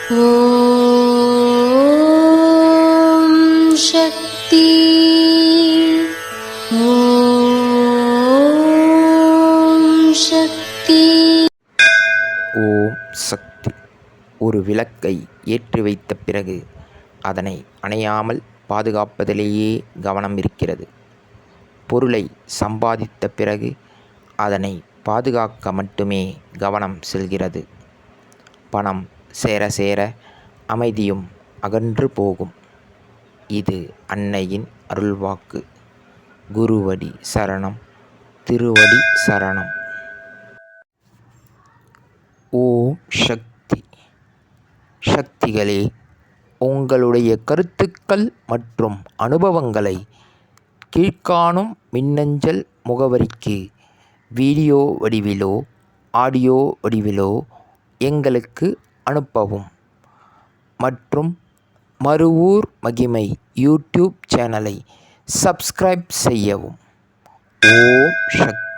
ஓம் சக்தி. ஓம் சக்தி. ஓம் சக்தி. ஒரு விளக்கை ஏற்றி வைத்த பிறகு அதனை அணையாமல் பாதுகாப்பதிலேயே கவனம் இருக்கிறது. பொருளை சம்பாதித்த பிறகு அதனை பாதுகாக்க மட்டுமே கவனம் செல்கிறது. பணம் சேர சேர அமைதியும் அகன்று போகும். இது அன்னையின் அருள்வாக்கு. குருவடி சரணம், திருவடி சரணம். ஓம் சக்தி. சக்திகளே, உங்களுடைய கருத்துக்கள் மற்றும் அனுபவங்களை கீழ்காணும் மின்னஞ்சல் முகவரிக்கு வீடியோ வடிவிலோ ஆடியோ வடிவிலோ எங்களுக்கு அனுப்பவும். மற்றும் மறுவூர் மகிமை யூடியூப் சேனலை சப்ஸ்கிரைப் செய்யவும். ஓம் சக்தி.